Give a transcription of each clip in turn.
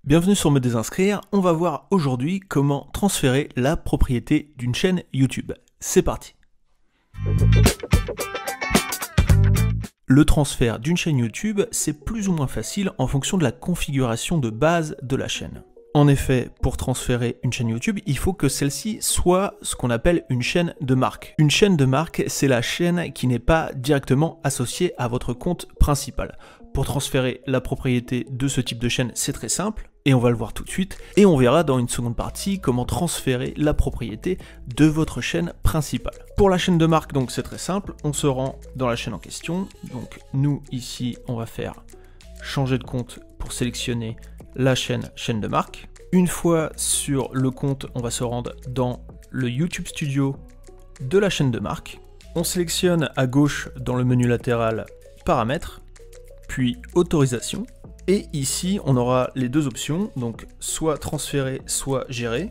Bienvenue sur Me Désinscrire, on va voir aujourd'hui comment transférer la propriété d'une chaîne YouTube. C'est parti. Le transfert d'une chaîne YouTube, c'est plus ou moins facile en fonction de la configuration de base de la chaîne. En effet, pour transférer une chaîne YouTube, il faut que celle-ci soit ce qu'on appelle une chaîne de marque. Une chaîne de marque, c'est la chaîne qui n'est pas directement associée à votre compte principal. Pour transférer la propriété de ce type de chaîne, c'est très simple, et on va le voir tout de suite, et on verra dans une seconde partie comment transférer la propriété de votre chaîne principale. Pour la chaîne de marque, donc c'est très simple, on se rend dans la chaîne en question, donc nous ici on va faire changer de compte pour sélectionner la chaîne de marque. Une fois sur le compte, on va se rendre dans le YouTube Studio de la chaîne de marque. On sélectionne à gauche dans le menu latéral paramètres, puis autorisation. Et ici, on aura les deux options, donc soit transférer, soit gérer.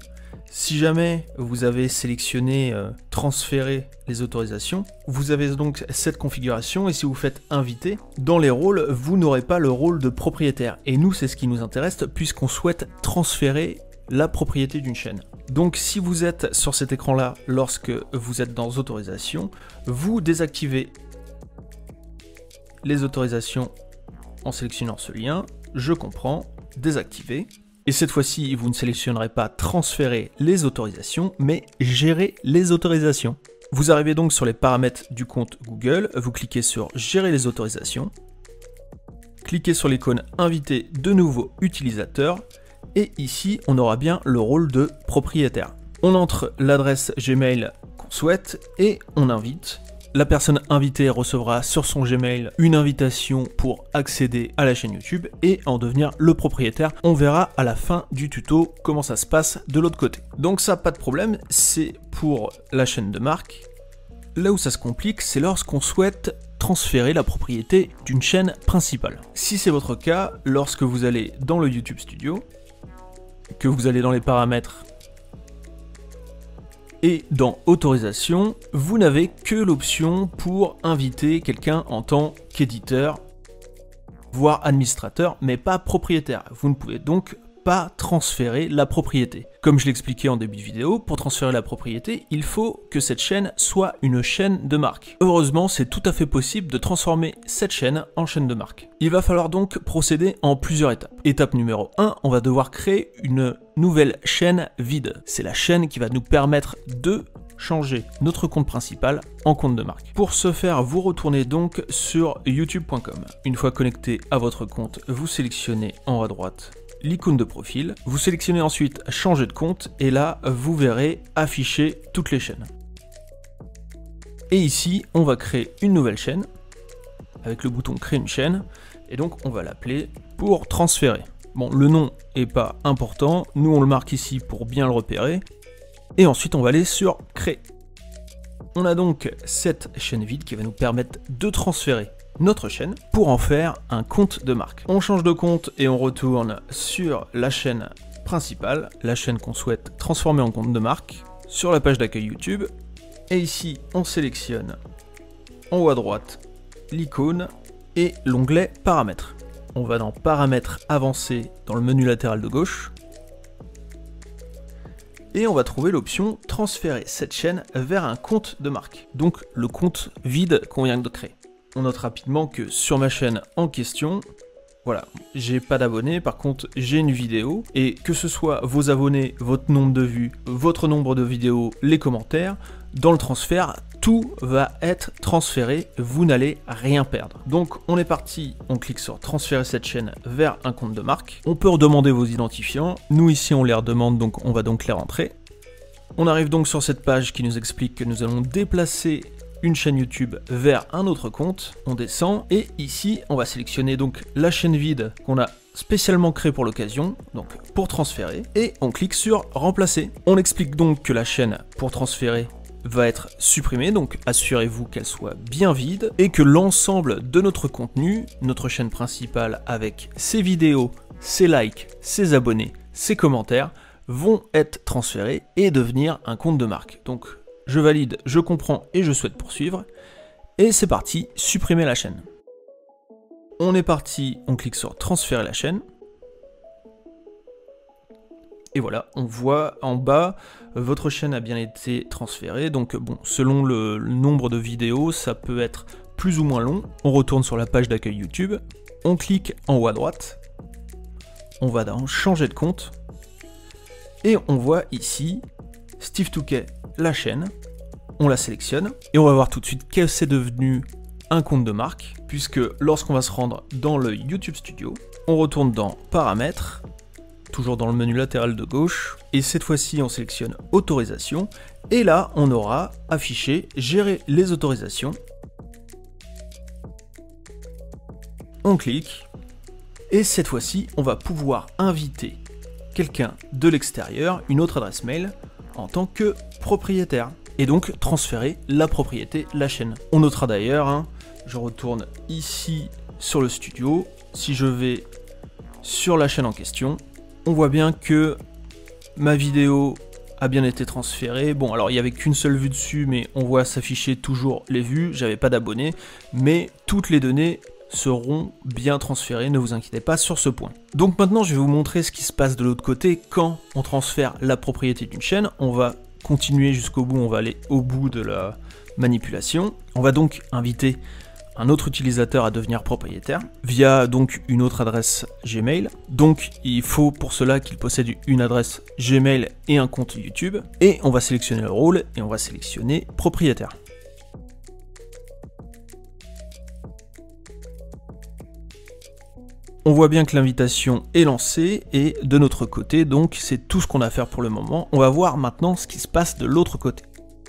Si jamais vous avez sélectionné transférer les autorisations, vous avez donc cette configuration et si vous faites inviter, dans les rôles, vous n'aurez pas le rôle de propriétaire. Et nous, c'est ce qui nous intéresse puisqu'on souhaite transférer la propriété d'une chaîne. Donc si vous êtes sur cet écran-là lorsque vous êtes dans autorisations, vous désactivez les autorisations en sélectionnant ce lien, je comprends, désactiver. Et cette fois-ci, vous ne sélectionnerez pas transférer les autorisations, mais gérer les autorisations. Vous arrivez donc sur les paramètres du compte Google, vous cliquez sur gérer les autorisations, cliquez sur l'icône inviter de nouveaux utilisateurs, et ici, on aura bien le rôle de propriétaire. On entre l'adresse Gmail qu'on souhaite et on invite. La personne invitée recevra sur son Gmail une invitation pour accéder à la chaîne YouTube et en devenir le propriétaire. On verra à la fin du tuto comment ça se passe de l'autre côté. Donc ça, pas de problème, c'est pour la chaîne de marque. Là où ça se complique, c'est lorsqu'on souhaite transférer la propriété d'une chaîne principale. Si c'est votre cas, lorsque vous allez dans le YouTube Studio, que vous allez dans les paramètres, et dans autorisation, vous n'avez que l'option pour inviter quelqu'un en tant qu'éditeur, voire administrateur, mais pas propriétaire. Vous ne pouvez donc pas transférer la propriété. Comme je l'expliquais en début de vidéo, pour transférer la propriété, il faut que cette chaîne soit une chaîne de marque. Heureusement, c'est tout à fait possible de transformer cette chaîne en chaîne de marque. Il va falloir donc procéder en plusieurs étapes. Étape numéro 1, on va devoir créer une nouvelle chaîne vide. C'est la chaîne qui va nous permettre de changer notre compte principal en compte de marque. Pour ce faire, vous retournez donc sur youtube.com. Une fois connecté à votre compte, vous sélectionnez en haut à droite l'icône de profil, vous sélectionnez ensuite changer de compte et là vous verrez afficher toutes les chaînes. Et ici on va créer une nouvelle chaîne avec le bouton créer une chaîne et donc on va l'appeler pour transférer. Bon, le nom est pas important, nous on le marque ici pour bien le repérer et ensuite on va aller sur créer. On a donc cette chaîne vide qui va nous permettre de transférer notre chaîne pour en faire un compte de marque. On change de compte et on retourne sur la chaîne principale, la chaîne qu'on souhaite transformer en compte de marque, sur la page d'accueil YouTube. Et ici, on sélectionne en haut à droite l'icône et l'onglet paramètres. On va dans paramètres avancés dans le menu latéral de gauche. Et on va trouver l'option transférer cette chaîne vers un compte de marque. Donc le compte vide qu'on vient de créer. On note rapidement que sur ma chaîne en question, voilà, j'ai pas d'abonnés, par contre j'ai une vidéo, et que ce soit vos abonnés, votre nombre de vues, votre nombre de vidéos, les commentaires, dans le transfert, tout va être transféré, vous n'allez rien perdre. Donc on est parti, on clique sur transférer cette chaîne vers un compte de marque. On peut redemander vos identifiants, nous ici on les redemande, donc on va donc les rentrer. On arrive donc sur cette page qui nous explique que nous allons déplacer une chaîne YouTube vers un autre compte, on descend et ici on va sélectionner donc la chaîne vide qu'on a spécialement créée pour l'occasion, donc pour transférer, et on clique sur remplacer. On explique donc que la chaîne pour transférer va être supprimée, donc assurez-vous qu'elle soit bien vide et que l'ensemble de notre contenu, notre chaîne principale avec ses vidéos, ses likes, ses abonnés, ses commentaires, vont être transférés et devenir un compte de marque. Donc je valide, je comprends et je souhaite poursuivre. Et c'est parti, supprimer la chaîne. On est parti, on clique sur transférer la chaîne. Et voilà, on voit en bas, votre chaîne a bien été transférée. Donc bon, selon le nombre de vidéos, ça peut être plus ou moins long. On retourne sur la page d'accueil YouTube, on clique en haut à droite, on va dans changer de compte, et on voit ici Steve Touquet, la chaîne, on la sélectionne, et on va voir tout de suite que c'est devenu un compte de marque, puisque lorsqu'on va se rendre dans le YouTube Studio, on retourne dans Paramètres, toujours dans le menu latéral de gauche, et cette fois-ci on sélectionne Autorisation, et là on aura affiché Gérer les autorisations. On clique, et cette fois-ci on va pouvoir inviter quelqu'un de l'extérieur, une autre adresse mail, en tant que propriétaire, et donc transférer la propriété, la chaîne. On notera d'ailleurs, je retourne ici sur le studio, si je vais sur la chaîne en question, on voit bien que ma vidéo a bien été transférée. Bon, alors il n'y avait qu'une seule vue dessus, mais on voit s'afficher toujours les vues, j'avais pas d'abonnés, mais toutes les données seront bien transférées, ne vous inquiétez pas sur ce point. Donc maintenant je vais vous montrer ce qui se passe de l'autre côté quand on transfère la propriété d'une chaîne. On va continuer jusqu'au bout, on va aller au bout de la manipulation. On va donc inviter un autre utilisateur à devenir propriétaire via donc une autre adresse Gmail. Donc il faut pour cela qu'il possède une adresse Gmail et un compte YouTube. Et on va sélectionner le rôle et on va sélectionner propriétaire. On voit bien que l'invitation est lancée et de notre côté, donc c'est tout ce qu'on a à faire pour le moment. On va voir maintenant ce qui se passe de l'autre côté.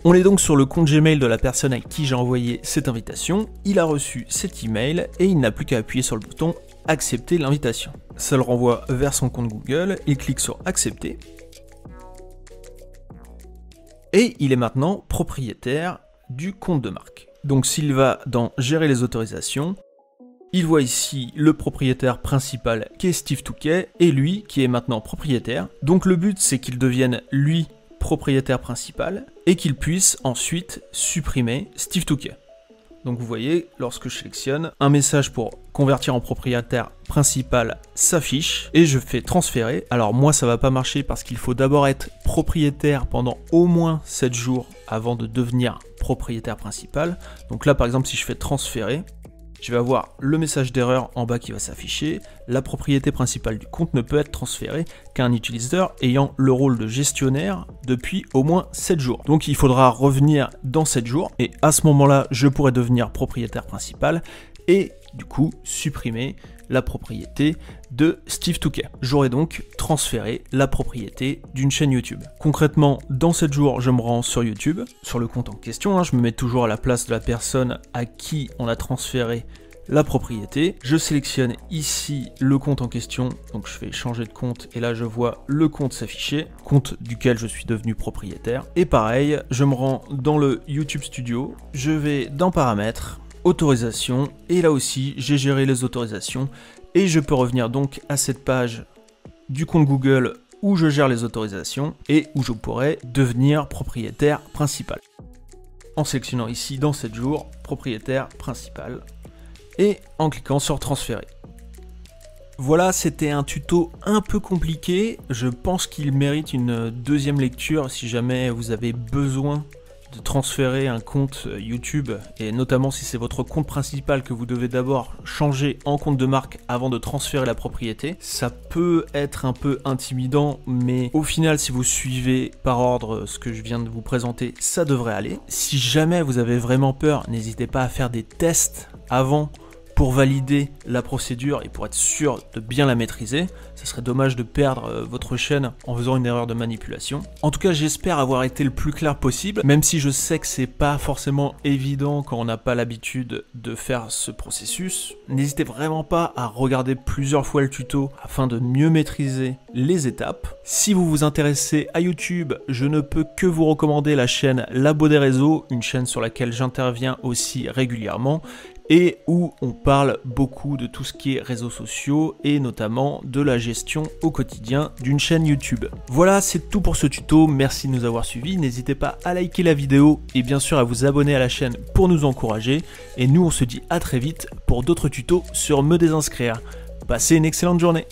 On est donc sur le compte Gmail de la personne à qui j'ai envoyé cette invitation. Il a reçu cet email et il n'a plus qu'à appuyer sur le bouton accepter l'invitation. Ça le renvoie vers son compte Google, il clique sur accepter. Et il est maintenant propriétaire du compte de marque. Donc s'il va dans gérer les autorisations, il voit ici le propriétaire principal qui est Steve Touquet et lui qui est maintenant propriétaire. Donc le but c'est qu'il devienne lui propriétaire principal et qu'il puisse ensuite supprimer Steve Touquet. Donc vous voyez, lorsque je sélectionne, un message pour convertir en propriétaire principal s'affiche et je fais transférer. Alors moi ça va pas marcher parce qu'il faut d'abord être propriétaire pendant au moins 7 jours avant de devenir propriétaire principal. Donc là par exemple si je fais transférer, je vais avoir le message d'erreur en bas qui va s'afficher. La propriété principale du compte ne peut être transférée qu'à un utilisateur ayant le rôle de gestionnaire depuis au moins 7 jours. Donc il faudra revenir dans 7 jours et à ce moment-là, je pourrai devenir propriétaire principal et du coup supprimer la propriété de Steve Touquet. J'aurai donc transféré la propriété d'une chaîne YouTube. Concrètement, dans 7 jours, je me rends sur YouTube, sur le compte en question, je me mets toujours à la place de la personne à qui on a transféré la propriété. Je sélectionne ici le compte en question, donc je fais changer de compte et là je vois le compte s'afficher, compte duquel je suis devenu propriétaire. Et pareil, je me rends dans le YouTube Studio, je vais dans Paramètres, Autorisation, et là aussi j'ai géré les autorisations et je peux revenir donc à cette page du compte Google où je gère les autorisations et où je pourrais devenir propriétaire principal. En sélectionnant ici dans 7 jours, propriétaire principal, et en cliquant sur transférer. Voilà, c'était un tuto un peu compliqué, je pense qu'il mérite une deuxième lecture si jamais vous avez besoin de transférer un compte YouTube, et notamment si c'est votre compte principal que vous devez d'abord changer en compte de marque avant de transférer la propriété. Ça peut être un peu intimidant, mais au final, si vous suivez par ordre ce que je viens de vous présenter, ça devrait aller. Si jamais vous avez vraiment peur, n'hésitez pas à faire des tests avant pour valider la procédure et pour être sûr de bien la maîtriser. Ça serait dommage de perdre votre chaîne en faisant une erreur de manipulation. En tout cas, j'espère avoir été le plus clair possible, même si je sais que c'est pas forcément évident quand on n'a pas l'habitude de faire ce processus. N'hésitez vraiment pas à regarder plusieurs fois le tuto afin de mieux maîtriser les étapes. Si vous vous intéressez à YouTube, je ne peux que vous recommander la chaîne Labo des réseaux, une chaîne sur laquelle j'interviens aussi régulièrement, et où on parle beaucoup de tout ce qui est réseaux sociaux et notamment de la gestion au quotidien d'une chaîne YouTube. Voilà, c'est tout pour ce tuto, merci de nous avoir suivis, n'hésitez pas à liker la vidéo et bien sûr à vous abonner à la chaîne pour nous encourager, et nous on se dit à très vite pour d'autres tutos sur Me Désinscrire. Passez une excellente journée.